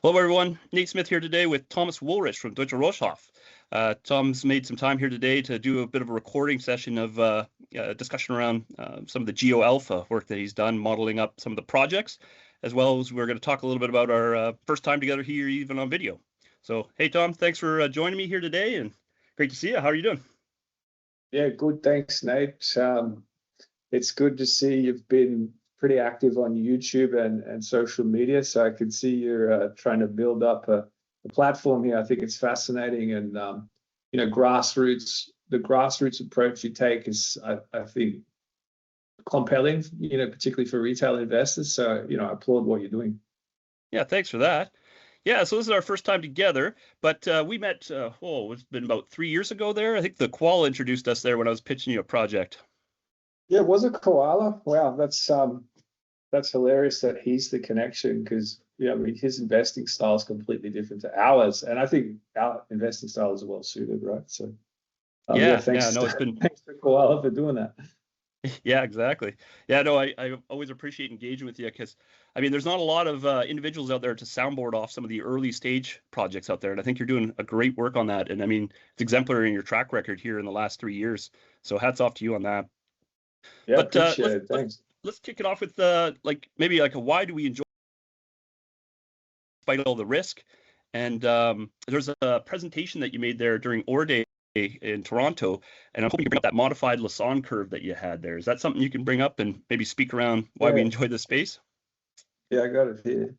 Hello, everyone. Nate Smith here today with Thomas Woolrych from GeoAlpha. Tom's made some time here today to do a bit of a recording session of discussion around some of the GeoAlpha work that he's done, modeling up some of the projects, as well as we're going to talk a little bit about our first time together here, even on video. So, hey, Tom, thanks for joining me here today, and great to see you. How are you doing? Yeah, good. Thanks, Nate. It's good to see you've been pretty active on YouTube and social media. So I can see you're trying to build up a platform here. I think it's fascinating, and the grassroots approach you take is, I think, compelling. Particularly for retail investors. So I applaud what you're doing. Yeah, thanks for that. Yeah, so this is our first time together, but we met, it's been about 3 years ago there. I think the Koala introduced us there when I was pitching you a project. Yeah, was it Koala? Wow, that's hilarious that he's the connection, because his investing style is completely different to ours, and I think our investing style is well suited, right? So thanks to Koala for doing that. Yeah, exactly. Yeah, no, I always appreciate engaging with you, because I mean, there's not a lot of individuals out there to soundboard off some of the early stage projects out there, and I think you're doing a great work on that. And I mean, it's exemplary in your track record here in the last 3 years. So hats off to you on that. Yeah, but appreciate it. Thanks. Let's kick it off with maybe a why do we enjoy despite all the risk? And there's a presentation that you made there during OR Day in Toronto, and I'm hoping you bring up that modified Lassonde curve that you had there. Is that something you can bring up and maybe speak around why we enjoy this space? Yeah, I got it here.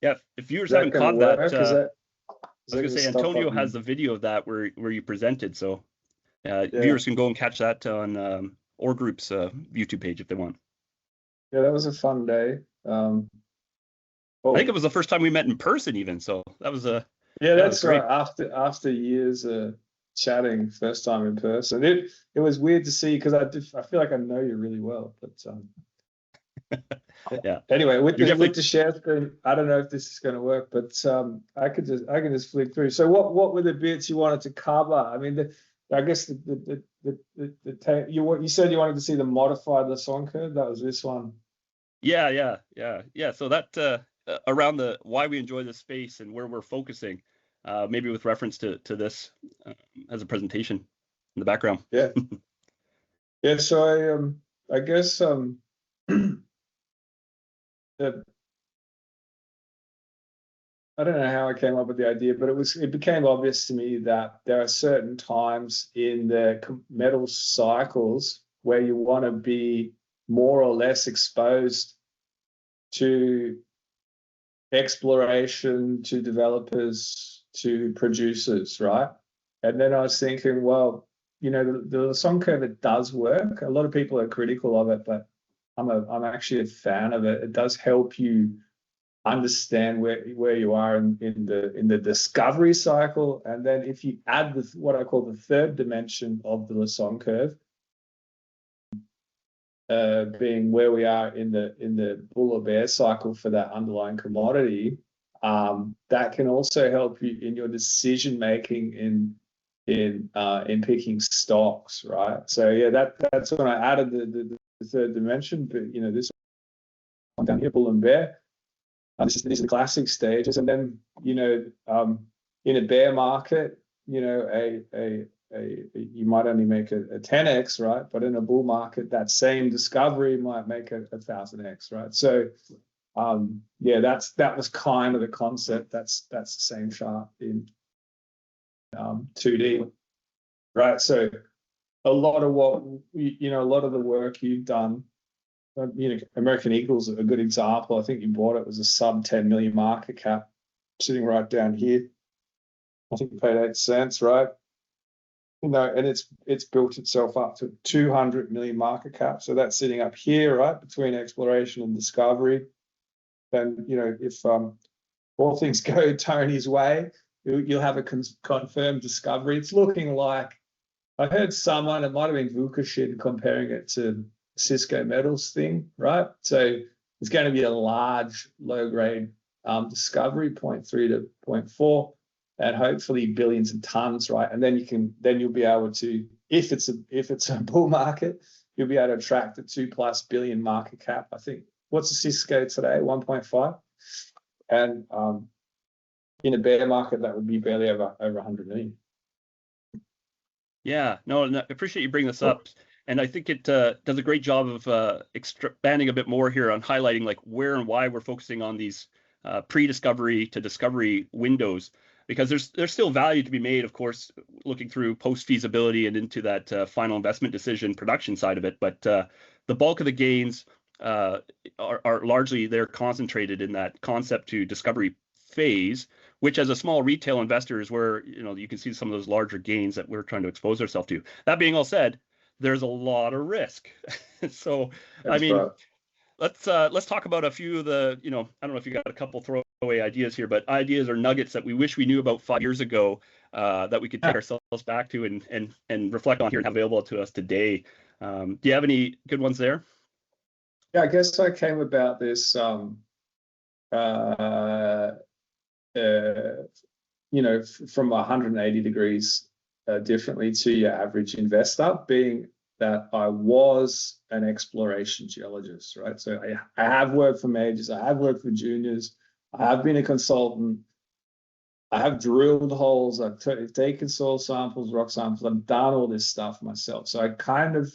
Yeah, if viewers haven't caught that, I was going to say Antonio has the video of that where you presented, so viewers can go and catch that on OR Group's YouTube page if they want. Yeah, that was a fun day. I think it was the first time we met in person, even. So that was a that's right. After years chatting, first time in person, it was weird to see, because I feel like I know you really well, but yeah. Anyway, with the share screen, I don't know if this is going to work, but I can just flick through. So what were the bits you wanted to cover? I mean, I guess you said you wanted to see the modified Lassonde curve. That was this one. Yeah. So that around the why we enjoy this space and where we're focusing, maybe with reference to this as a presentation in the background. Yeah. Yeah. So I guess I don't know how I came up with the idea, but it became obvious to me that there are certain times in the metal cycles where you want to be more or less exposed to exploration, to developers, to producers, right? And then I was thinking, well, the Lassonde curve, it does work. A lot of people are critical of it, but I'm actually a fan of it. It does help you understand where you are in the discovery cycle, and then if you add what I call the third dimension of the Lassonde curve, being where we are in the bull or bear cycle for that underlying commodity, that can also help you in your decision making in picking stocks, right? So yeah, that's when I added the third dimension. But this one down here, bull and bear. These are the classic stages, and then in a bear market, you might only make a 10x, right? But in a bull market, that same discovery might make a 1000x, right? So that was kind of the concept. That's the same chart in 2D, right? So a lot of the work you've done. American Eagle's a good example. I think you bought it was a sub 10 million market cap, sitting right down here. I think you paid 8 cents, right? And it's built itself up to 200 million market cap. So that's sitting up here, right, between exploration and discovery. Then if all things go Tony's way, you'll have a confirmed discovery. It's looking like, I heard someone, it might have been Woorych, comparing it to Cisco Metals thing, right? So it's going to be a large low-grade discovery, 0.3 to 0.4, and hopefully billions of tons, right? And then you'll be able to, if it's a bull market, you'll be able to attract a 2+ billion market cap. I think, what's the Cisco today? 1.5. And in a bear market, that would be barely over 100 million. Yeah, no, I appreciate you bringing this up. And I think it does a great job of expanding a bit more here on highlighting like where and why we're focusing on these pre-discovery to discovery windows, because there's still value to be made, of course, looking through post-feasibility and into that final investment decision production side of it. But the bulk of the gains are largely they're concentrated in that concept to discovery phase, which as a small retail investor is where you can see some of those larger gains that we're trying to expose ourselves to. That being all said, there's a lot of risk. So That's I mean, right. let's talk about a few of the, I don't know if you got a couple throwaway ideas here, but ideas or nuggets that we wish we knew about 5 years ago that we could take ourselves back to and reflect on here and have available to us today. Do you have any good ones there? Yeah, I guess I came about this from 180 degrees differently to your average investor, being that I was an exploration geologist, right? So I have worked for majors, I have worked for juniors, I have been a consultant, I have drilled holes, I've taken soil samples, rock samples, I've done all this stuff myself. So I kind of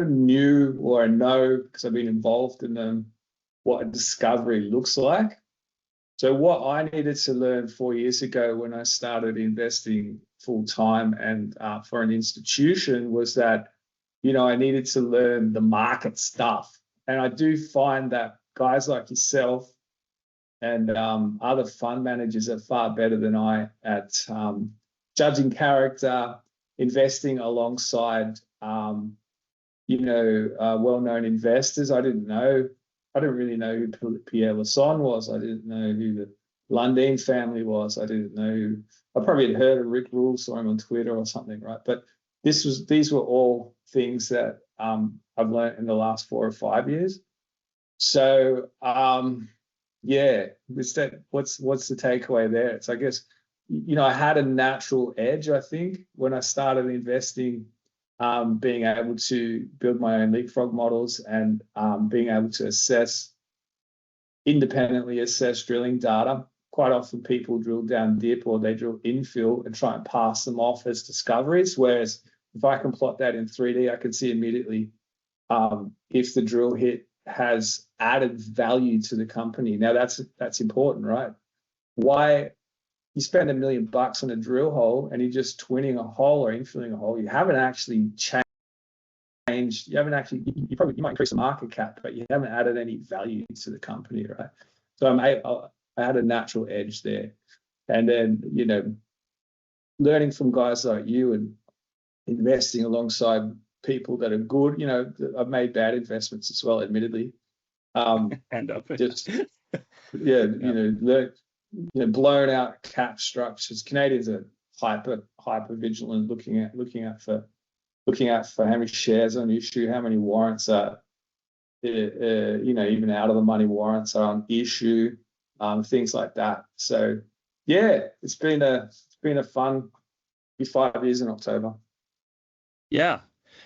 knew, or I know because I've been involved in them, what a discovery looks like. So what I needed to learn 4 years ago when I started investing full time and for an institution was that, I needed to learn the market stuff. And I do find that guys like yourself and other fund managers are far better than I at judging character, investing alongside, well-known investors. I didn't really know who Pierre Lassonde was. I didn't know who the Lundin family was. I didn't know I probably had heard of Rick Rule, saw him on Twitter or something, right? But these were all things that I've learned in the last 4 or 5 years. So what's the takeaway there? It's, I guess, I had a natural edge, I think, when I started investing. Being able to build my own leapfrog models and being able to independently assess drilling data. Quite often people drill down dip or they drill infill and try and pass them off as discoveries, whereas if I can plot that in 3D, I can see immediately if the drill hit has added value to the company. Now that's important, right? Why you spend $1 million on a drill hole and you're just twinning a hole or infilling a hole, you haven't actually changed, you might increase the market cap, but you haven't added any value to the company, right? So I had a natural edge there. And then, learning from guys like you and investing alongside people that are good, I've made bad investments as well, admittedly. Blown out cap structures. Canadians are hyper vigilant, looking out for how many shares on issue, how many warrants are, even out of the money warrants are on issue, things like that. So it's been a fun 5 years in October. Yeah,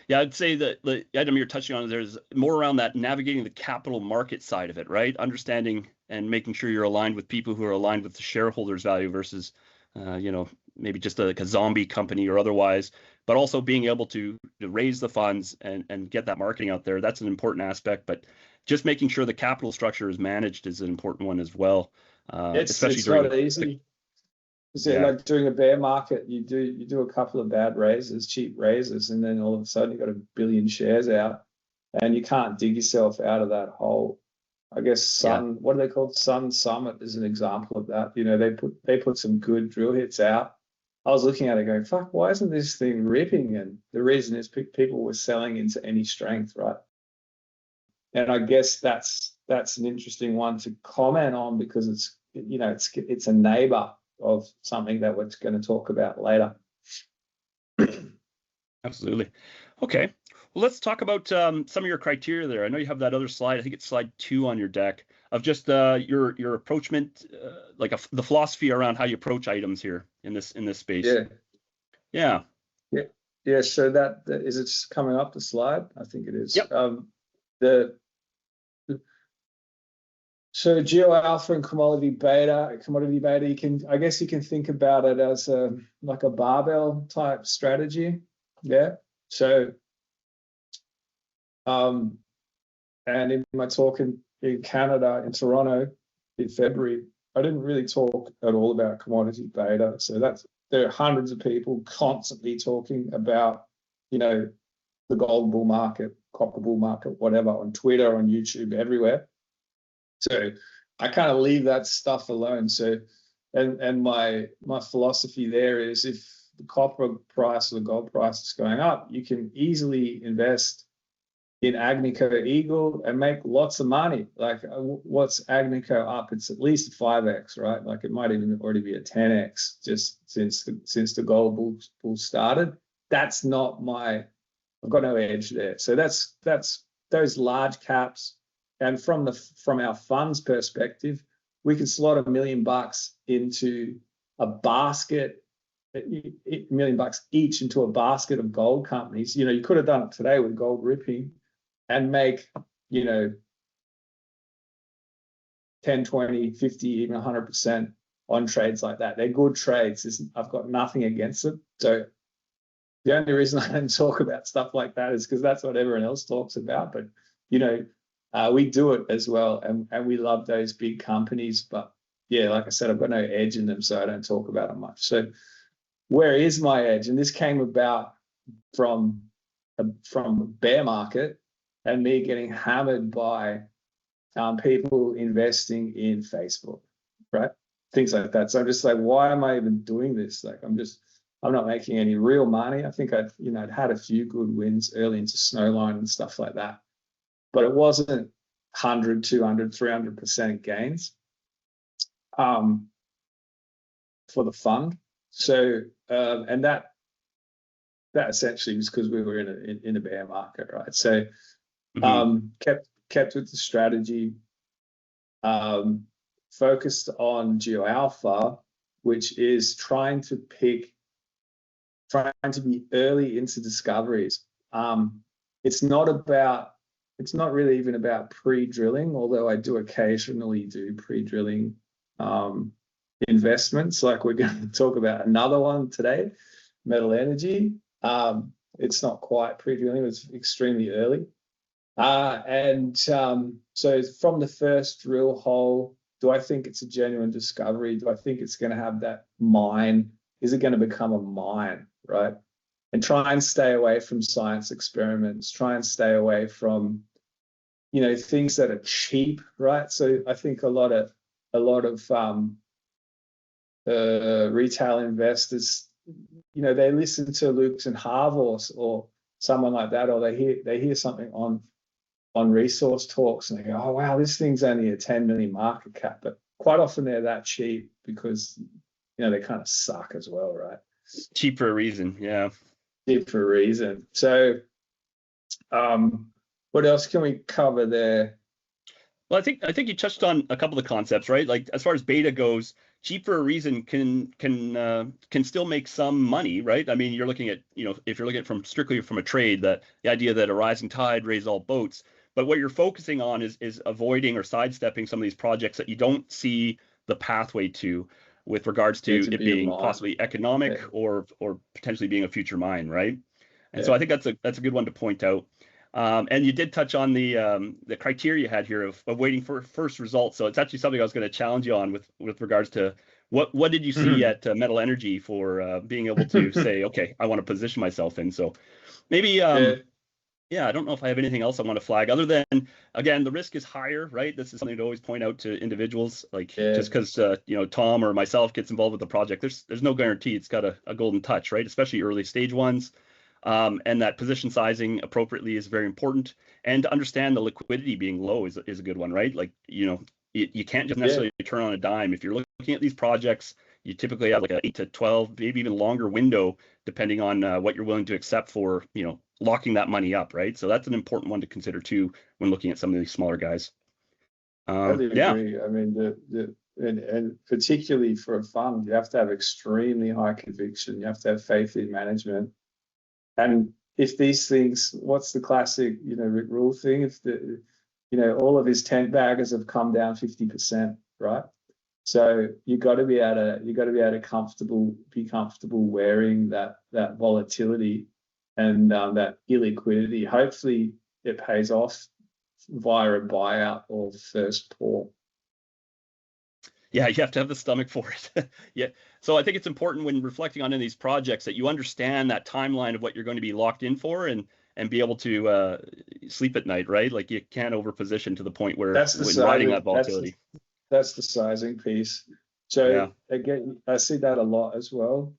I'd say that the item you're touching on, there's more around that navigating the capital market side of it, right? Understanding and making sure you're aligned with people who are aligned with the shareholders' value versus, maybe just like a zombie company or otherwise, but also being able to raise the funds and get that marketing out there. That's an important aspect, but just making sure the capital structure is managed is an important one as well. Especially it's not easy. Like during a bear market, you do a couple of bad raises, cheap raises, and then all of a sudden you've got 1 billion shares out, and you can't dig yourself out of that hole. I guess what do they call it? Sun Summit is an example of that. They put some good drill hits out. I was looking at it going, fuck, why isn't this thing ripping? And the reason is people were selling into any strength, right? And I guess that's an interesting one to comment on because it's a neighbor of something that we're going to talk about later. Absolutely. Okay. Well, let's talk about some of your criteria there. I know you have that other slide. I think it's slide 2 on your deck of just your approachment, the philosophy around how you approach items here in this space. Yeah. So that is it coming up the slide? I think it is. Yep. So GeoAlpha and commodity beta, I guess you can think about it as like a barbell type strategy. Yeah. So, and in my talk in Canada, in Toronto, in February, I didn't really talk at all about commodity beta. So there are hundreds of people constantly talking about, the gold bull market, copper bull market, whatever, on Twitter, on YouTube, everywhere. So I kind of leave that stuff alone. So, and my philosophy there is, if the copper price or the gold price is going up, you can easily invest in Agnico Eagle and make lots of money. Like, what's Agnico up? It's at least a 5x, right? Like, it might even already be a 10x just since the gold bull started. That's not I've got no edge there. So that's those large caps. And from our funds perspective, we can slot $1 million into a basket, $1 million each into a basket of gold companies. You could have done it today with gold ripping and make, 10, 20, 50, even 100% on trades like that. They're good trades. I've got nothing against it. So the only reason I don't talk about stuff like that is because that's what everyone else talks about. But, we do it as well. And we love those big companies. But yeah, like I said, I've got no edge in them, so I don't talk about them much. So where is my edge? And this came about from a bear market and me getting hammered by people investing in Facebook, right? Things like that. So I'm just like, why am I even doing this? Like, I'm not making any real money. I think I'd had a few good wins early into Snowline and stuff like that, but it wasn't 100, 200, 300% gains for the fund. So, and that essentially was because we were in a bear market, right? So, kept with the strategy, focused on GeoAlpha, which is trying to be early into discoveries. It's not really even about pre-drilling, although I do occasionally do pre-drilling investments. Like, we're going to talk about another one today, Metal Energy. It's not quite pre-drilling, it's extremely early. So from the first drill hole, do I think it's a genuine discovery? Do I think it's going to have that mine? Is it going to become a mine, right? And try and stay away from science experiments, try and stay away from, things that are cheap, right? So I think a lot of retail investors, they listen to Lukes and Harvors or someone like that, or they hear something on resource talks and they go, oh wow, this thing's only a 10 million market cap. But quite often they're that cheap because they kind of suck as well, right? Cheap for a reason. Yeah, cheap for a reason. So what else can we cover there? Well, I think you touched on a couple of concepts, right? Like, as far as beta goes, cheap for a reason can still make some money, right? I mean, you're looking at, if you're looking at strictly from a trade, that the idea that a rising tide raises all boats. But what you're focusing on is avoiding or sidestepping some of these projects that you don't see the pathway to, with regards to it being possibly economic or potentially being a future mine, right? And so I think that's a good one to point out. And you did touch on the criteria you had here of waiting for first results. So it's actually something I was going to challenge you on with regards to what did you see at Metal Energy for being able to say, okay, I want to position myself in. So maybe I don't know if I have anything else I want to flag other than, again, the risk is higher, right? This is something to always point out to individuals, like just because Tom or myself gets involved with the project, there's no guarantee it's got a golden touch, right? Especially early stage ones. And that position sizing appropriately is very important, and to understand the liquidity being low is a good one, right? Like, you can't just necessarily turn on a dime. If you're looking at these projects, you typically have like an 8 to 12, maybe even longer window, depending on what you're willing to accept for, locking that money up, right? So that's an important one to consider too when looking at some of these smaller guys. I agree. I mean, and particularly for a fund, you have to have extremely high conviction. You have to have faith in management. And if these things, what's the classic, Rick Rule thing? all of his tent baggers have come down 50%, right? So you got to be able to be comfortable wearing that volatility and that illiquidity. Hopefully it pays off via a buyout or first pour. Yeah, you have to have the stomach for it. Yeah. So I think it's important when reflecting on any of these projects that you understand that timeline of what you're going to be locked in for and be able to sleep at night, right? Like you can't overposition to the point where when riding that volatility. That's the sizing piece. So yeah. Again, I see that a lot as well.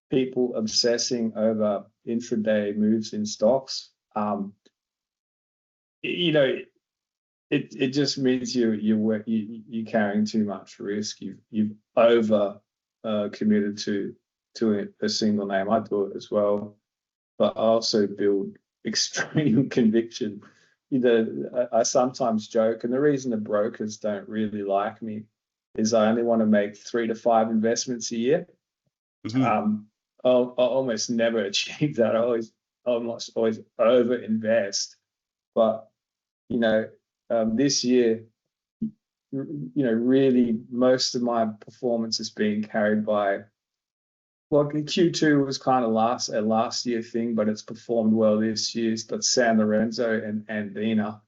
People obsessing over intraday moves in stocks. It just means you're carrying too much risk. You've over committed to a single name. I do it as well, but I also build extreme conviction. I sometimes joke, and the reason the brokers don't really like me is I only want to make 3 to 5 investments a year. Mm-hmm. I'll almost never achieve that. I almost always over invest, but this year, really most of my performance is being carried by, well, Q2 was kind of a last year thing, but it's performed well this year. But San Lorenzo and Andina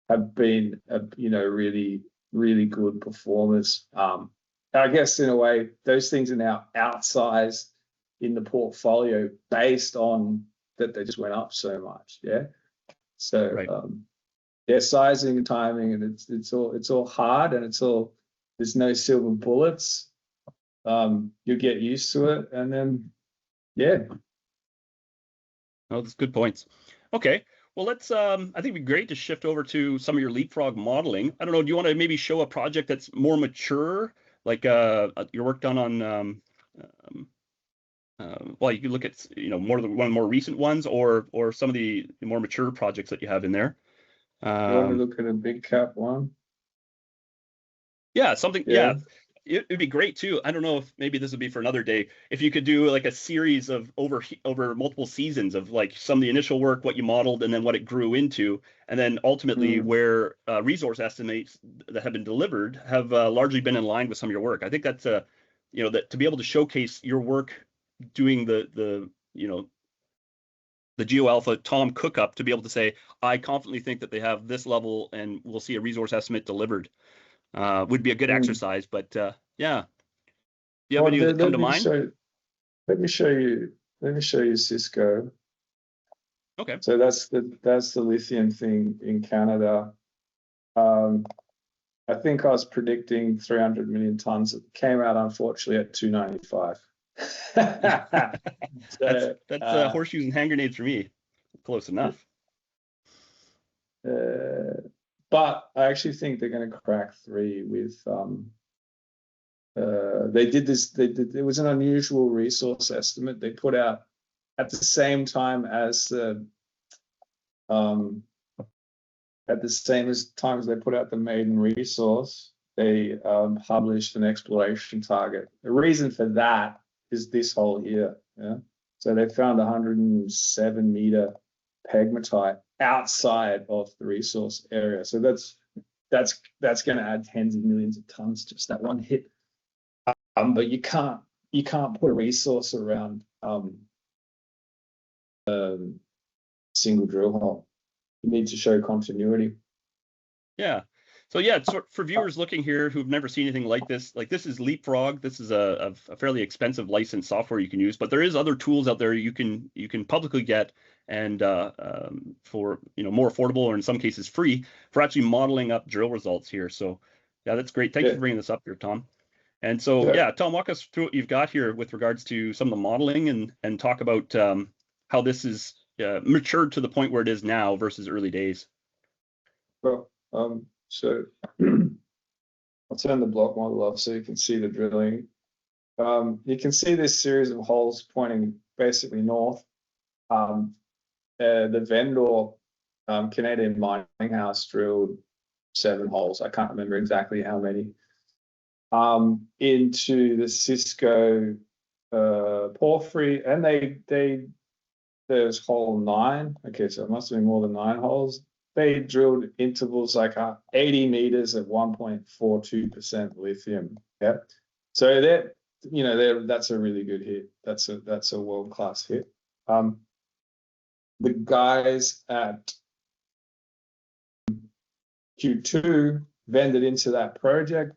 have been, really, really good performers. I guess in a way, those things are now outsized in the portfolio based on that they just went up so much. Yeah. So, right. Sizing and timing, and it's all hard, and there's no silver bullets. You get used to it, and then Oh, that's good points. Okay, well let's I think it'd be great to shift over to some of your leapfrog modeling. I don't know, do you want to maybe show a project that's more mature, like your work done on well, you could look at more recent ones or some of the more mature projects that you have in there. You want to look at a big cap one? Yeah, something. Yeah, it'd be great too. I don't know if maybe this would be for another day. If you could do like a series of over multiple seasons of like some of the initial work, what you modeled, and then what it grew into, and then ultimately where resource estimates that have been delivered have largely been in line with some of your work. I think that's that to be able to showcase your work doing the GeoAlpha Tom Cookup, to be able to say, I confidently think that they have this level and we'll see a resource estimate delivered, would be a good exercise. But yeah, do you have any that come to mind? Let me show you Cisco. Okay. So that's the lithium thing in Canada. I think I was predicting 300 million tons. It came out unfortunately at 295. That's horseshoes and hand grenades for me. Close enough. But I actually think they're going to crack 3 with they did this. It was an unusual resource estimate they put out at the same time as they put out the maiden resource. They published an exploration target. The reason for that is this hole here. Yeah. So they found 107 meter pegmatite outside of the resource area. So that's going to add tens of millions of tons, just that one hit. But you can't put a resource around single drill hole. You need to show continuity. Yeah. So yeah, for viewers looking here who've never seen anything like this is Leapfrog. This is a fairly expensive licensed software you can use, but there is other tools out there you can publicly get and for more affordable, or in some cases free, for actually modeling up drill results here. So yeah, that's great. Thanks for bringing this up here, Tom. And so yeah, Tom, walk us through what you've got here with regards to some of the modeling and talk about how this is matured to the point where it is now versus early days. Well, so I'll turn the block model off so you can see the drilling. You can see this series of holes pointing basically north. The vendor, Canadian Mining House, drilled 7 holes. I can't remember exactly how many. Into the Cisco porphyry, and there's hole 9. Okay, so it must have been more than 9 holes. they drilled intervals like 80 meters at 1.42% lithium. Yeah. So that, you know, that's a really good hit. That's a world-class hit. The guys at Q2 vended into that project.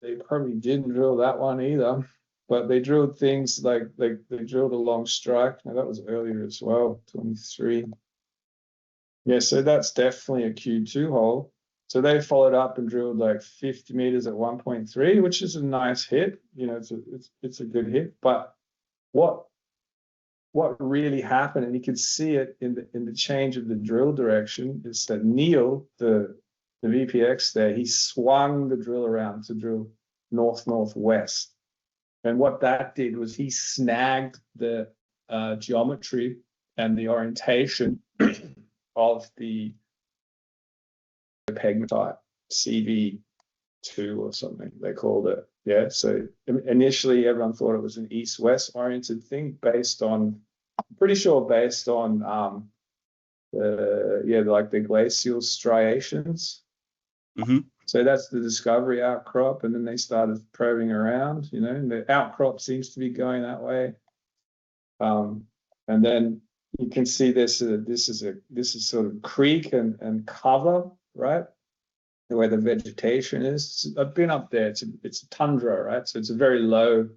They probably didn't drill that one either, but they drilled things like they drilled a long strike. Now that was earlier as well, 23. Yeah, so that's definitely a Q2 hole. So they followed up and drilled like 50 meters at 1.3, which is a nice hit. You know, it's a good hit. But what really happened, and you can see it in the change of the drill direction, is that Neil, the VPX there, he swung the drill around to drill north-northwest. And what that did was he snagged the geometry and the orientation of the pegmatite, CV2 or something they called it. Yeah, so initially everyone thought it was an east-west oriented thing based on, I'm pretty sure based on like the glacial striations. Mm-hmm. So that's the discovery outcrop, and then they started probing around, you know, and the outcrop seems to be going that way. And then you can see this is sort of creek and cover, right? The way the vegetation is. I've been up there. It's a tundra, right? So it's a very low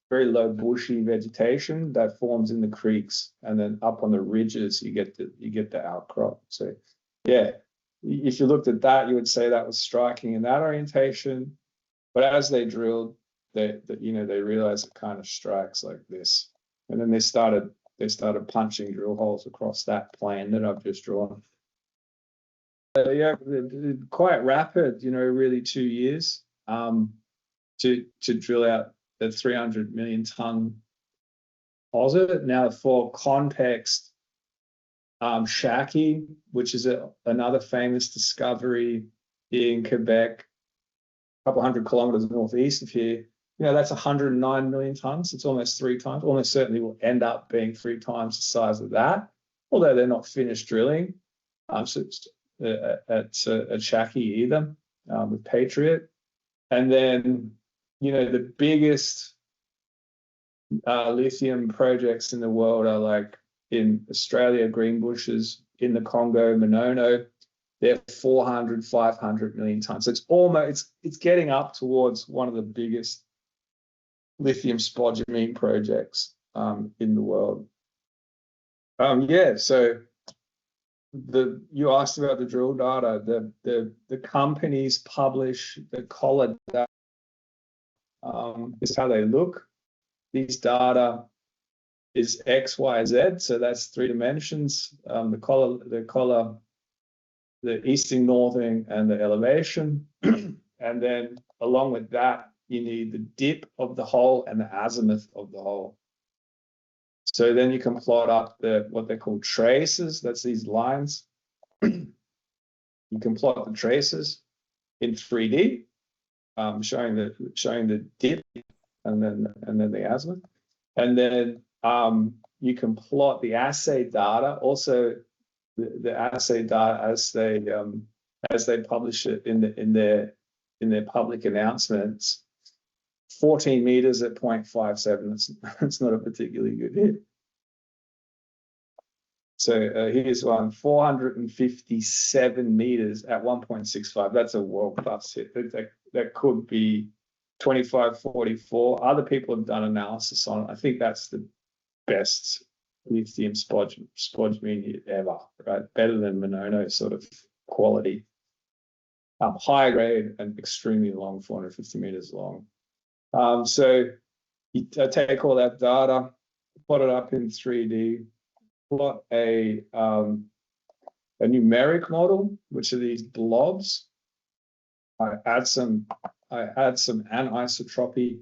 bushy vegetation that forms in the creeks, and then up on the ridges you get the outcrop. So yeah, if you looked at that, you would say that was striking in that orientation. But as they drilled, they realized it kind of strikes like this, and then they started punching drill holes across that plane that I've just drawn. Yeah, quite rapid, you know, really 2 years to drill out the 300 million ton deposit. Now, for context, Shaki, which is another famous discovery in Quebec, a couple hundred kilometers northeast of here, you know, that's 109 million tons. It's almost 3 times, almost certainly will end up being 3 times the size of that, although they're not finished drilling. So it's at Shaki either, with Patriot. And then, you know, the biggest lithium projects in the world are like in Australia, Greenbushes, in the Congo, Monono. They're 400, 500 million tons. So it's almost, it's getting up towards one of the biggest lithium spodumene projects in the world. Yeah, so you asked about the drill data. The companies publish the collar data. Is how they look. These data is X, Y, Z, so that's 3 dimensions. The collar, the easting, northing, and the elevation. And then along with that, you need the dip of the hole and the azimuth of the hole. So then you can plot up what they call traces. That's these lines. You can plot the traces in 3D, showing the dip and then the azimuth. And then you can plot the assay data, also the assay data as they publish it in their public announcements. 14 meters at 0.57. That's not a particularly good hit. So here's one, 457 meters at 1.65. That's a world-class hit. That could be 25, 44. Other people have done analysis on it. I think that's the best lithium spodumene hit ever, right? Better than Monono sort of quality. High grade and extremely long, 450 meters long. So you take all that data, plot it up in 3D, plot a numeric model, which are these blobs. I add some anisotropy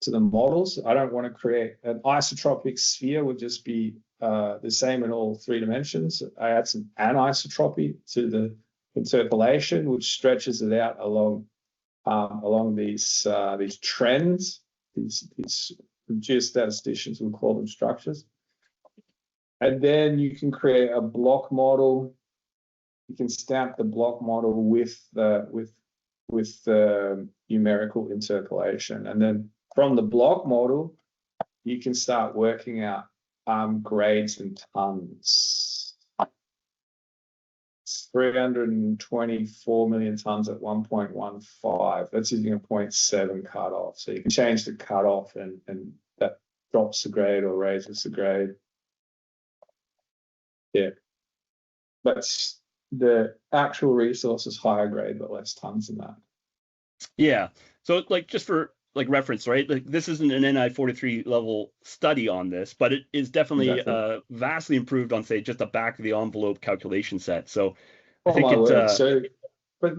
to the models. I don't want to create an isotropic sphere, would just be the same in all 3 dimensions. I add some anisotropy to the interpolation, which stretches it out along these trends. These geostatisticians will call them structures. And then you can create a block model. You can stamp the block model with numerical interpolation, and then from the block model, you can start working out grades in tons. 324 million tons at 1.15. That's using a 0.7 cutoff. So you can change the cutoff, and that drops the grade or raises the grade. Yeah, but the actual resource is higher grade but less tons than that. Yeah. So like just for like reference, right? Like this isn't an NI 43 level study on this, but it is definitely vastly improved on, say, just a back of the envelope calculation set. So I think it's so but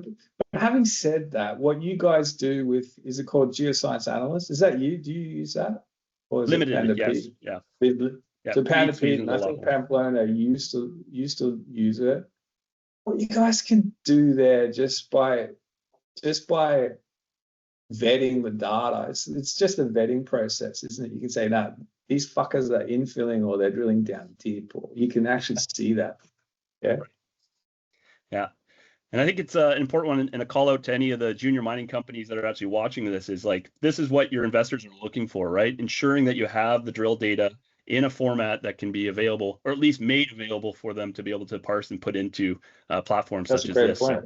having said that, what you guys do with, is it called Geoscience Analyst? Is that you? Do you use that? Or is limited, it Panda yes. Pete? Yeah. So Panda Pete, and I think Pamplona used to use it. What you guys can do there just by vetting the data, it's just a vetting process, isn't it? You can say, no, these fuckers are infilling or they're drilling down deep, or you can actually see that. Yeah. Yeah. And I think it's an important one, and a call out to any of the junior mining companies that are actually watching this is like, this is what your investors are looking for, right? Ensuring that you have the drill data in a format that can be available, or at least made available for them to be able to parse and put into platforms such as this. So,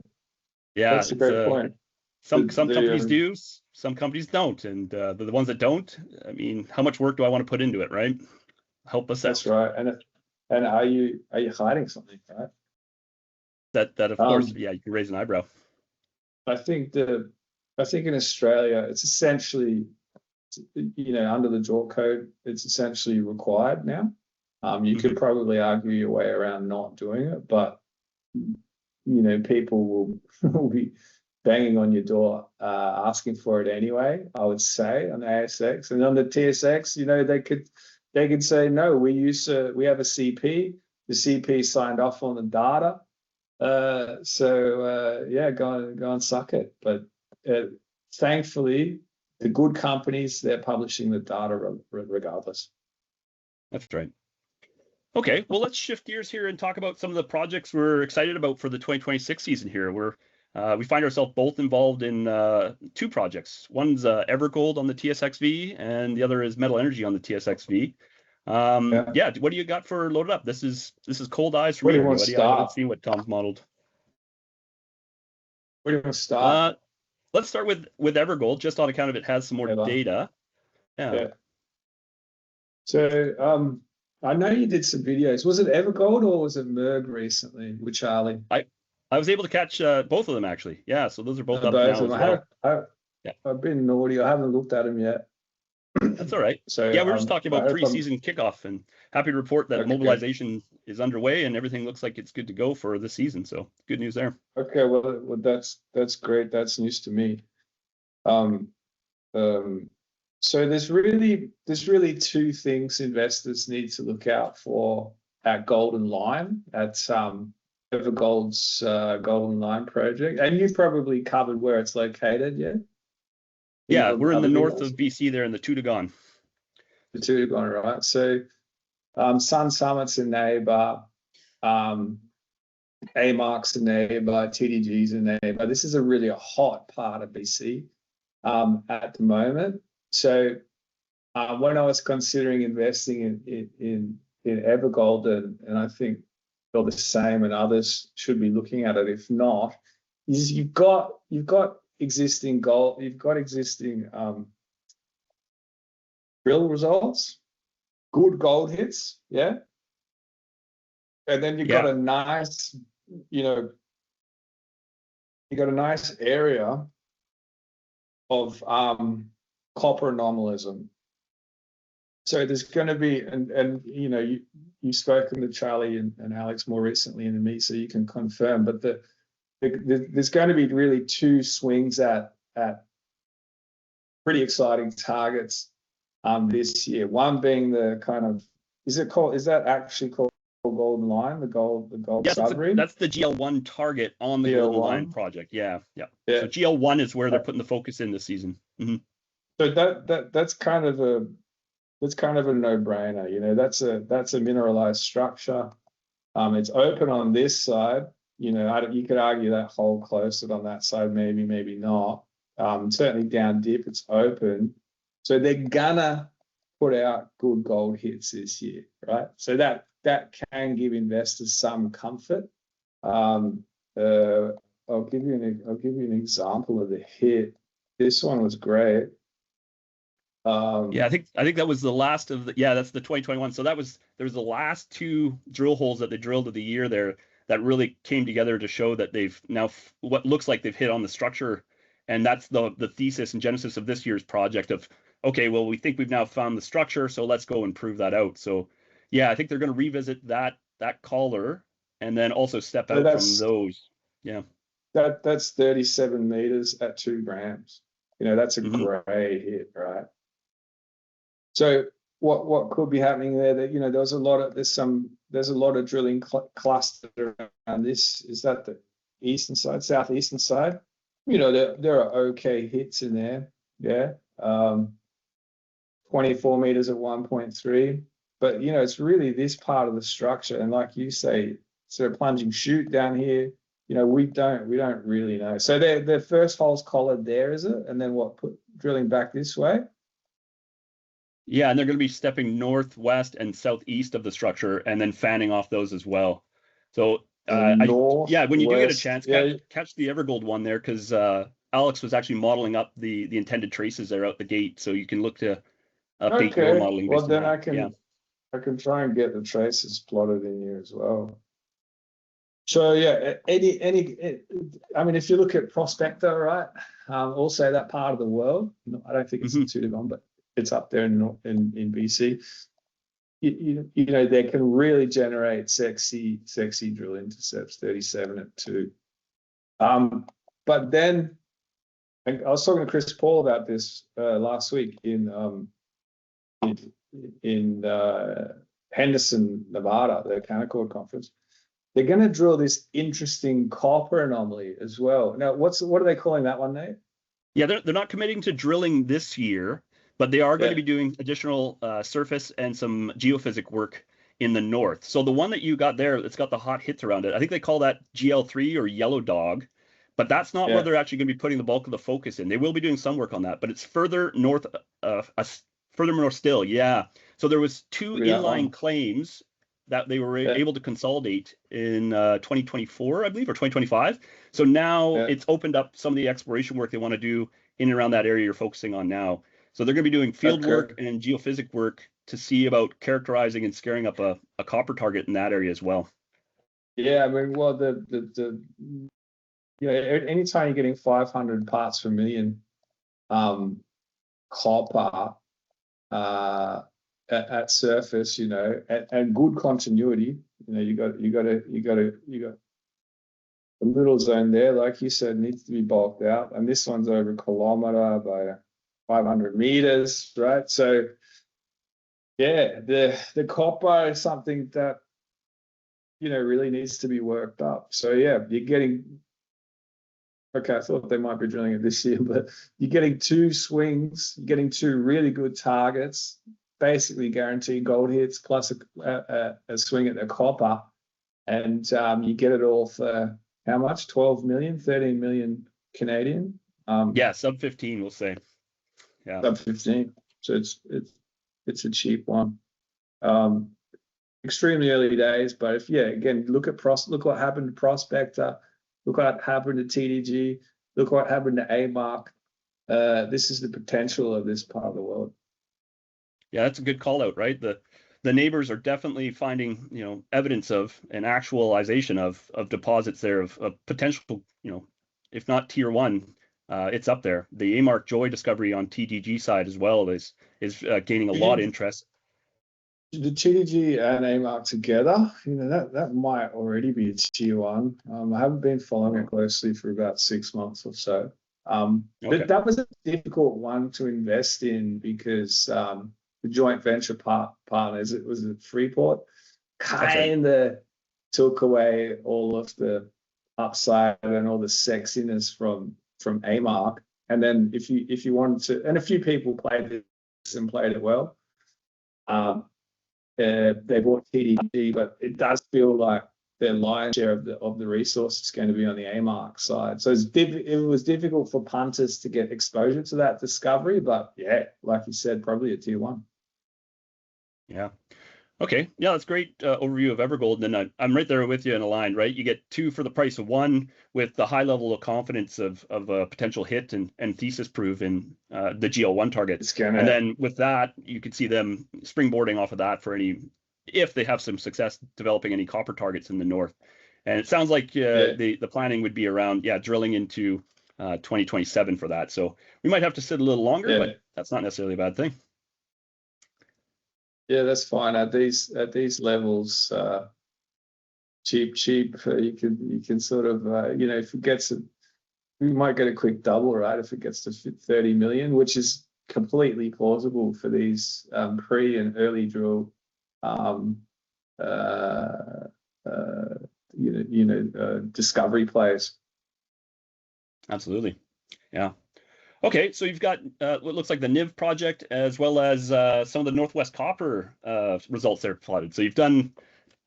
yeah, that's a great point. Some companies do, some companies don't, and the ones that don't, I mean, how much work do I want to put into it, right? Help us out. That's right. And are you hiding something, right? That of course, yeah, you can raise an eyebrow. I think in Australia, it's essentially, under the JORC code, it's essentially required now. You could probably argue your way around not doing it, but people will be banging on your door asking for it anyway, I would say, on the ASX. And on the TSX, they could say, no, we have a CP. The CP signed off on the data. Yeah, go and suck it. But thankfully, the good companies, they're publishing the data regardless. That's right. Okay, well, let's shift gears here and talk about some of the projects we're excited about for the 2026 season here. We find ourselves both involved in two projects. One's EVER.V on the TSXV, and the other is Metal Energy on the TSXV. Yeah, what do you got for loaded up? This is cold eyes for me. I haven't seen what Tom's modeled. Where do you want to start? Let's start with EVER.V, just on account of it has some more data. Yeah. So I know you did some videos. Was it EVER.V or was it MERG recently with Charlie? I was able to catch both of them, actually. Yeah, so those are both up now as well. I've been naughty. I haven't looked at them yet. That's all right. So yeah, we're just talking about pre-season kickoff, and happy to report that mobilization is underway and everything looks like it's good to go for this season. So good news there. Okay, well that's great. That's news to me. So there's really two things investors need to look out for at Golden Line, at EVER.V's Golden Line project. And you've probably covered where it's located, yeah? Yeah, we're in the north of BC there in the Tutugon. The Tutugon, right? So Sun Summit's a neighbour, AMARC's a neighbour, TDG's a neighbour. This is a hot part of BC at the moment. So when I was considering investing in EVER.V, and I think you're the same, and others should be looking at it. If not, is you've got existing drill results, good gold hits, yeah, and then you've got a nice, you got a nice area of copper anomalism. So there's going to be, and you've spoken to Charlie and Alex more recently than me, so you can confirm. But there's going to be really two swings at pretty exciting targets this year. One being the kind of, is that actually called Golden Line, the gold submarine? That's the GL1 target on the Golden Line project. Yeah. So GL1 is where they're putting the focus in this season. Mm-hmm. So that's kind of that's kind of a no-brainer. You know, that's a mineralized structure. It's open on this side. You know, you could argue that hole closed it on that side, maybe not. Certainly down dip, it's open. So they're gonna put out good gold hits this year, right? So that can give investors some comfort. I'll give you an example of the hit. This one was great. Yeah, I think that was the last of the, yeah, that's the 2021. So there was the last two drill holes that they drilled of the year there that really came together to show that they've now what looks like they've hit on the structure. And that's the thesis and genesis of this year's project of, okay, well, we think we've now found the structure, so let's go and prove that out. So yeah, I think they're going to revisit that collar and then also step out from those. Yeah. That's 37 meters at 2 grams. You know, that's a great hit, right? So what could be happening there? That, you know, there's a lot of drilling clustered around this. Is that the eastern side, southeastern side? You know, there are okay hits in there. Yeah. 24 meters at 1.3. But you know, it's really this part of the structure. And like you say, sort of plunging chute down here. You know, we don't really know. So their first hole's collared there, is it? And then what? Drilling back this way. Yeah, and they're going to be stepping northwest and southeast of the structure and then fanning off those as well. So yeah, when you do get a chance, catch the Evergold one there, because Alex was actually modeling up the intended traces there out the gate, so you can look to update your modeling. Well, then I can try and get the traces plotted in here as well. So yeah, I mean, if you look at Prospector, right? Also that part of the world, I don't think it's intuitive on, but it's up there in BC. You know, they can really generate sexy drill intercepts, 37 at 2. But then I was talking to Chris Paul about this last week in Henderson, Nevada, the Canaccord conference. They're going to drill this interesting copper anomaly as well. Now, what are they calling that one, Nate? Yeah, they're not committing to drilling this year, but they are going to be doing additional surface and some geophysic work in the north. So the one that you got there, it's got the hot hits around it. I think they call that GL3 or Yellow Dog, but that's not where they're actually going to be putting the bulk of the focus in. They will be doing some work on that, but it's further north still. Yeah. So there was two inline claims that they were able to consolidate in 2024, I believe, or 2025. So now it's opened up some of the exploration work they want to do in and around that area you're focusing on now. So they're going to be doing field work and geophysic work to see about characterizing and scaring up a copper target in that area as well. Yeah, I mean, well, you know, anytime you're getting 500 parts per million copper at surface, you know, and good continuity, you know, you got the little zone there, like you said, needs to be bulked out, and this one's over a kilometer by 500 meters, right? So yeah, the copper is something that, you know, really needs to be worked up. So yeah, you're getting, okay, I thought they might be drilling it this year, but you're getting 2 swings, you're getting 2 really good targets, basically guaranteed gold hits plus a swing at the copper, and you get it all for how much? 12 million, 13 million Canadian. Yeah, sub 15, we'll say. Yeah, sub 15. So it's a cheap one. Extremely early days, but if again, look what happened to Prospector, look what happened to TDG, look what happened to AMARC. This is the potential of this part of the world. Yeah, that's a good call out, right? The neighbors are definitely finding, you know, evidence of an actualization of deposits there of potential, you know, if not tier 1, it's up there. The AMARC Joy discovery on TDG side as well is gaining a lot of interest. The TDG and AMARC together, you know, that might already be a tier 1. I haven't been following it closely for about 6 months or so. But that was a difficult one to invest in because the joint venture partners, it was at Freeport, kind of took away all of the upside and all the sexiness from AMARC. And then if you wanted to, and a few people played this and played it well, They bought TDG, but it does feel like their lion's share of the resource is going to be on the AMARC side. So it was difficult for punters to get exposure to that discovery, but yeah, like you said, probably a tier one. Yeah. Okay. Yeah, that's great overview of EVER.V. And I'm right there with you in a line, right? You get two for the price of one with the high level of confidence of a potential hit and thesis proof in the GL1 target. And then with that, you could see them springboarding off of that for if they have some success developing any copper targets in the north. And it sounds like the planning would be around, drilling into 2027 for that. So we might have to sit a little longer, but that's not necessarily a bad thing. Yeah, that's fine. At these levels, cheap. You can sort of if it gets we might get a quick double, right? If it gets to 30 million, which is completely plausible for these pre and early drill, discovery plays. Absolutely, yeah. Okay, so you've got what looks like the NIV project as well as some of the Northwest Copper results there plotted. So you've done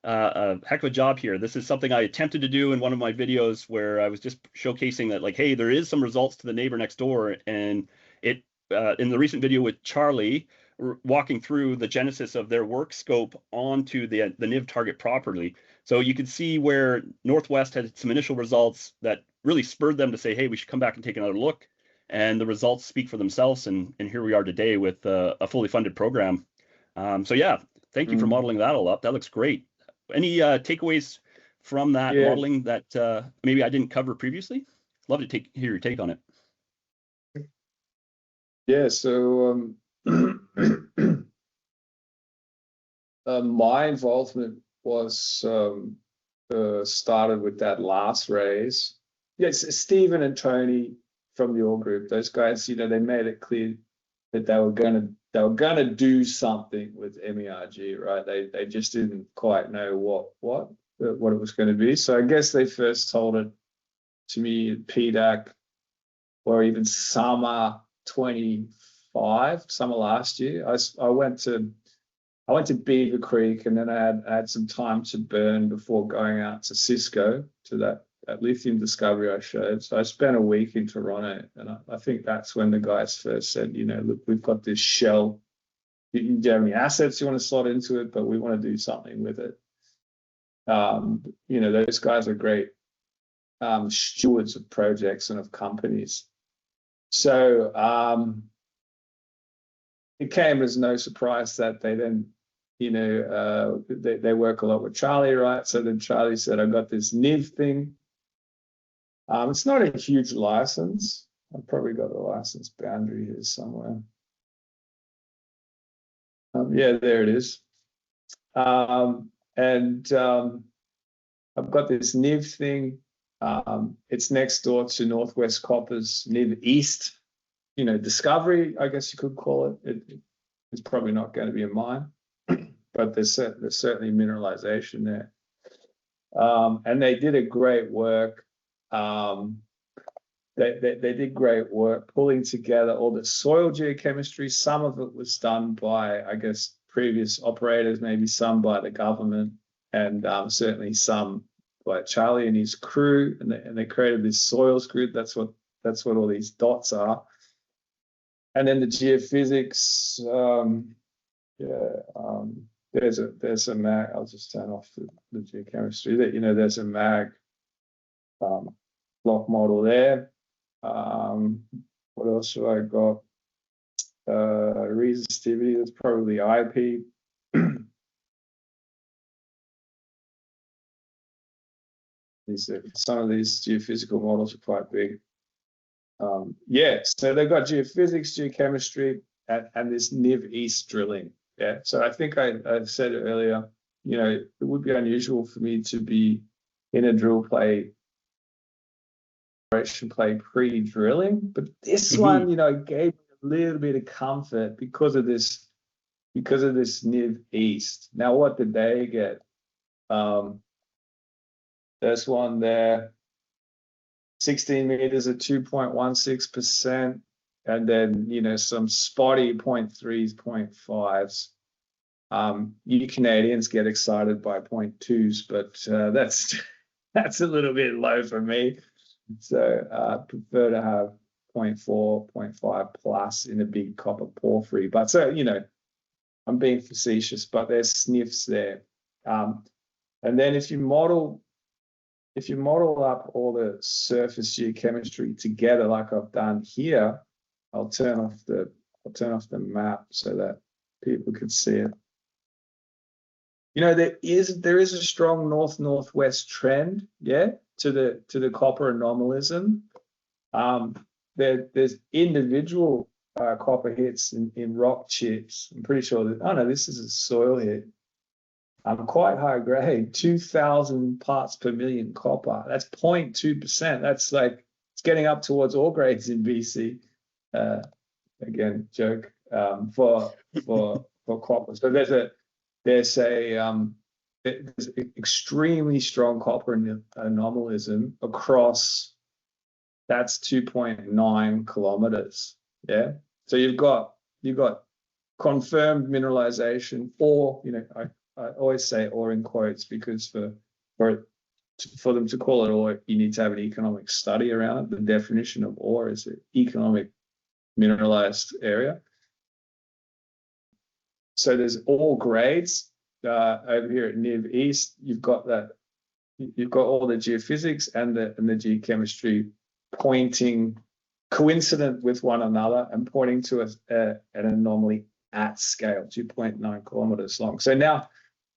a heck of a job here. This is something I attempted to do in one of my videos where I was just showcasing that, like, hey, there is some results to the neighbor next door. And it in the recent video with Charlie, walking through the genesis of their work scope onto the NIV target properly. So you could see where Northwest had some initial results that really spurred them to say, hey, we should come back and take another look. And the results speak for themselves, and here we are today with a fully funded program. So yeah, thank you for modeling that all up. That looks great. Any takeaways from that modeling that maybe I didn't cover previously? Love to hear your take on it. Yeah, so my involvement was started with that last raise. Yes, Stephen and Tony from your group, those guys, they made it clear that they were gonna do something with MERG, right? They just didn't quite know what it was going to be. So I guess they first told it to me at PDAC, or even summer 25, summer last year. I went to Beaver Creek, and then I had some time to burn before going out to Cisco to that lithium discovery I showed. So I spent a week in Toronto, and I think that's when the guys first said, look, we've got this shell. You have any assets you want to slot into it, but we want to do something with it. Those guys are great stewards of projects and of companies. So it came as no surprise that they then, they work a lot with Charlie, right? So then Charlie said, I've got this NIV thing. It's not a huge license. I've probably got the license boundary here somewhere. Yeah, there it is. And I've got this NIV thing. It's next door to Northwest Copper's NIV East, discovery, I guess you could call it. It's probably not going to be a mine, but there's certainly mineralization there. And they did a great work. They did great work pulling together all the soil geochemistry. Some of it was done by, I guess, previous operators, maybe some by the government, and certainly some by Charlie and his crew. And they created this soils group. That's what all these dots are. And then the geophysics. There's a mag. I'll just turn off the geochemistry. There's a mag block model there. What else have I got? Resistivity, that's probably IP. Some of these geophysical models are quite big. So they've got geophysics, geochemistry, and this NIV East drilling. Yeah, so I think I said it earlier, it would be unusual for me to be in a drill play pre-drilling, but this one, gave me a little bit of comfort because of this NIV East. Now, what did they get? There's one there, 16 meters at 2.16%, and then some spotty 0.3s, 0.5s. You Canadians get excited by 0.2s, but that's a little bit low for me. So I prefer to have 0.4, 0.5 plus in a big copper porphyry. But so, I'm being facetious, but there's sniffs there. And then if you model up all the surface geochemistry together, like I've done here, I'll turn off the map so that people can see it. There is a strong north-northwest trend, to the copper anomalism. There's individual copper hits in rock chips. I'm pretty sure that, oh no, this is a soil hit. Quite high grade, 2,000 parts per million copper. That's 0.2%. That's like, it's getting up towards all grades in BC. Again, joke, for copper. So there's extremely strong copper anomalism across, that's 2.9 kilometers. Yeah. So you've got confirmed mineralization, or, I always say ore in quotes, because for them to call it ore, you need to have an economic study around it. The definition of ore is an economic mineralized area. So there's all grades. Over here at NIV East, you've got all the geophysics and the geochemistry pointing coincident with one another and pointing to an anomaly at scale, 2.9 kilometers long. So now,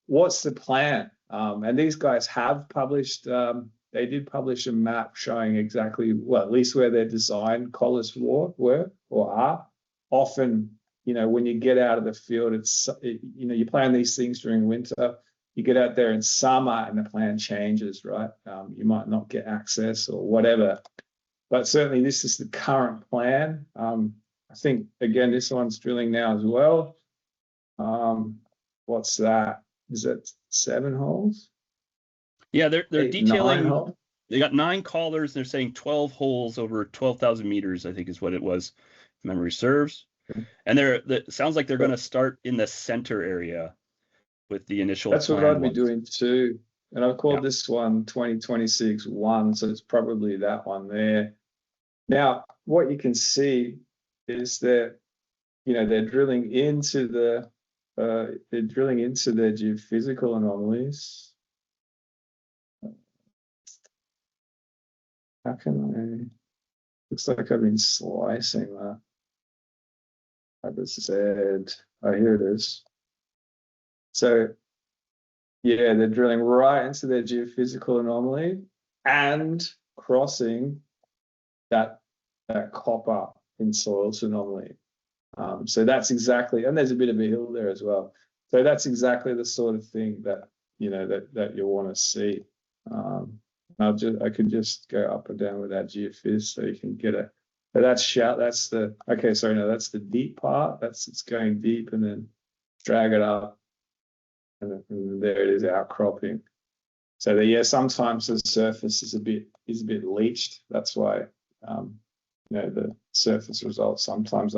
what's the plan? And these guys have published, they did publish a map showing exactly, well, at least where their design collars were or are. Often, when you get out of the field, you plan these things during winter, you get out there in summer and the plan changes, right? You might not get access or whatever. But certainly this is the current plan. I think, again, this one's drilling now as well. What's that? Is that 7 holes? Yeah, they're detailing. They got 9 collars. They're saying 12 holes over 12,000 meters, I think is what it was, if memory serves. And it sounds like they're going to start in the center area with the initial. That's what I'd be doing too. And I've called this one 2026-1, so it's probably that one there. Now, what you can see is that, they're drilling into the geophysical anomalies. How can I? Looks like I've been slicing that. I just said, oh, here it is. So, yeah, they're drilling right into their geophysical anomaly and crossing that copper in soils anomaly. So that's exactly, and there's a bit of a hill there as well. So that's exactly the sort of thing that that you want to see. I could just go up and down with that geophys so you can get that's the deep part. It's going deep and then drag it up, and there it is, outcropping. So sometimes the surface is a bit leached. That's why the surface results sometimes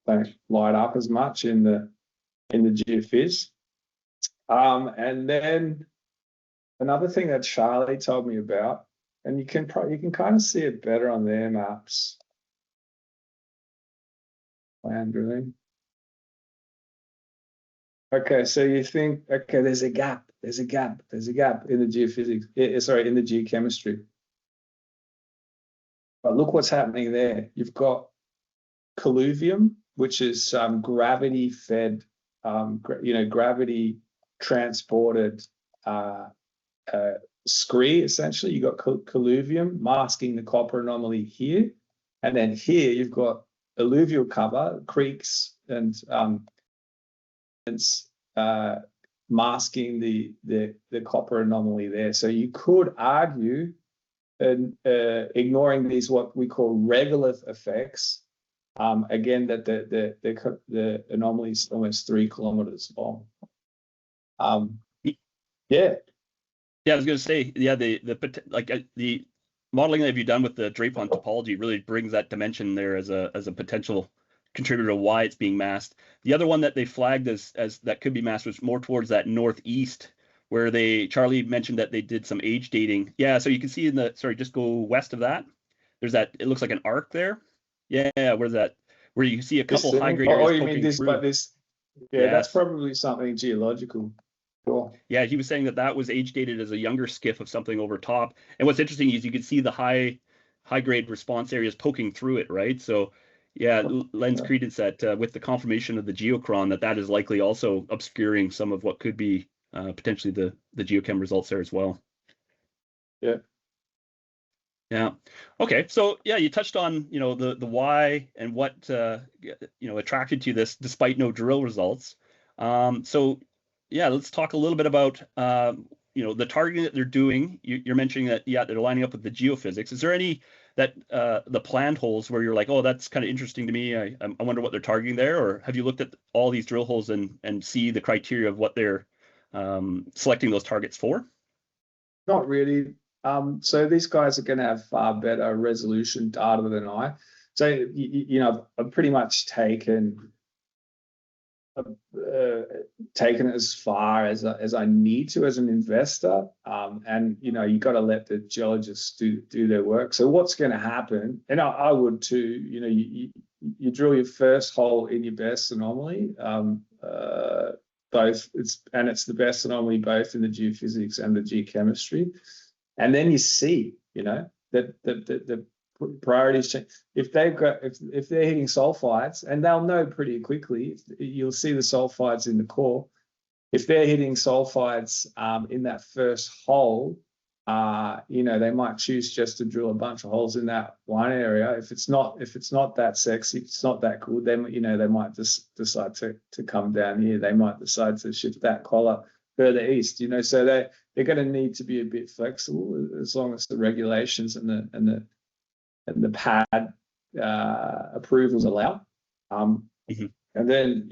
don't light up as much in the geophys. And then another thing that Charlie told me about, and you can kind of see it better on their maps. Land drilling. Okay, so you think, okay, there's a gap in the geophysics, in the geochemistry. But look what's happening there. You've got colluvium, which is gravity-fed, gravity transported scree, essentially. You've got colluvium masking the copper anomaly here. And then here you've got alluvial cover, creeks, and masking the copper anomaly there. So you could argue, ignoring these what we call regolith effects, again, that the anomaly is almost 3 kilometers long. Yeah, I was going to say, the modeling that you've done with the drape on topology really brings that dimension there as a potential contributor to why it's being masked. The other one that they flagged as that could be masked was more towards that northeast, where Charlie mentioned that they did some age dating. Yeah, so you can see in the, sorry, just go west of that. There's that, it looks like an arc there. Yeah, where's that? Where you see a couple high-grade areas you poking mean this, through. but this, yeah, Yes. that's probably something geological. Cool. Yeah, he was saying that was age dated as a younger skiff of something over top. And what's interesting is you can see the high grade response areas poking through it, right? So yeah, lends credence that with the confirmation of the geochron, that is likely also obscuring some of what could be potentially the geochem results there as well. Yeah. Yeah. Okay. So yeah, you touched on, the why and what attracted you to this despite no drill results. So yeah, let's talk a little bit about the targeting that they're doing. You're mentioning that they're lining up with the geophysics. Is there any that the planned holes where you're like, oh, that's kind of interesting to me. I wonder what they're targeting there, or have you looked at all these drill holes and see the criteria of what they're selecting those targets for? Not really. So these guys are going to have far better resolution data than I. So I've pretty much taken it as far as I need to as an investor, and you got to let the geologists do their work. So what's going to happen, and I would too, you drill your first hole in your best anomaly, both it's the best anomaly both in the geophysics and the geochemistry, and then you see that the priorities change. If they're hitting sulfides, and they'll know pretty quickly, you'll see the sulfides in the core. If they're hitting sulfides in that first hole, they might choose just to drill a bunch of holes in that one area. If it's not that sexy, if it's not that cool, then they might just decide to come down here. They might decide to shift that collar further east. So they're going to need to be a bit flexible as long as the regulations and the pad approvals allow. And then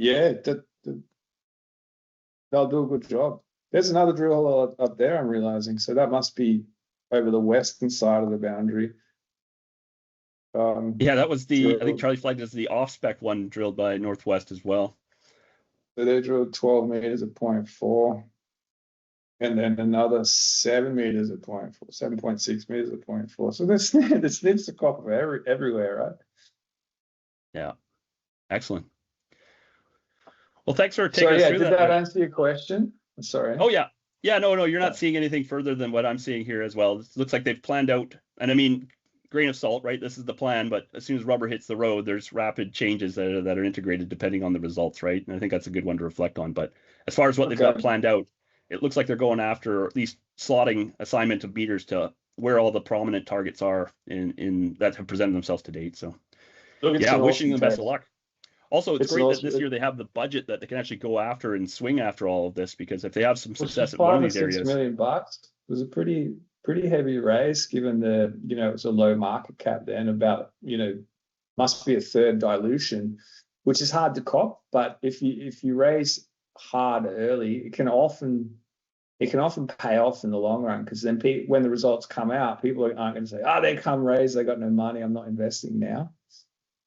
they'll do a good job. There's another drill hole up there, I'm realizing. So that must be over the western side of the boundary. That was I think Charlie flagged as the off-spec one drilled by Northwest as well. So they drilled 12 meters at 0.4. And then another 7 meters at 0.4, 7.6 meters at 0.4. So there's snips of copper everywhere, right? Yeah. Excellent. Well, thanks for taking us through that. Did that answer your question? I'm sorry. Oh, yeah. Yeah, no, you're not seeing anything further than what I'm seeing here as well. It looks like they've planned out, and I mean, grain of salt, right? This is the plan, but as soon as rubber hits the road, there's rapid changes that are integrated depending on the results, right? And I think that's a good one to reflect on. But as far as what they've got planned out, it looks like they're going after, or at least slotting assignment of meters to where all the prominent targets are in that have presented themselves to date. So wishing them best of luck. Also, it's great that this year they have the budget that they can actually go after and swing after all of this, because if they have some success at one of these areas, $5 or $6 million it was a pretty heavy raise, given it was a low market cap then, about must be a third dilution, which is hard to cop. But if you raise hard early, it can often pay off in the long run, because then when the results come out, people aren't going to say, they come raise, they got no money, I'm not investing now.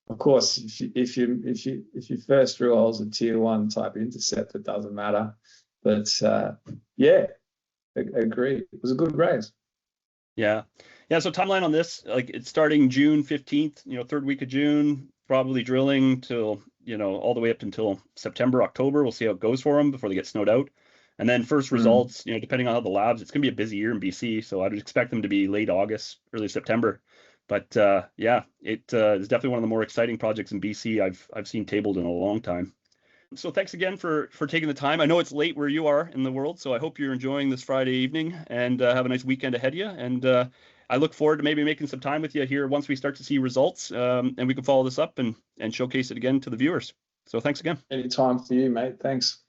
Of course, if you first drill holes at tier 1 type intercept, it doesn't matter. But agree, it was a good raise. Yeah. So timeline on this, like it's starting June 15th, third week of June, probably drilling till all the way up until September, October. We'll see how it goes for them before they get snowed out. And then first results, depending on how the labs, it's going to be a busy year in BC. So I would expect them to be late August, early September. But it is definitely one of the more exciting projects in BC I've seen tabled in a long time. So thanks again for taking the time. I know it's late where you are in the world, so I hope you're enjoying this Friday evening and have a nice weekend ahead of you. And I look forward to maybe making some time with you here once we start to see results, and we can follow this up and showcase it again to the viewers. So thanks again. Anytime for you, mate. Thanks.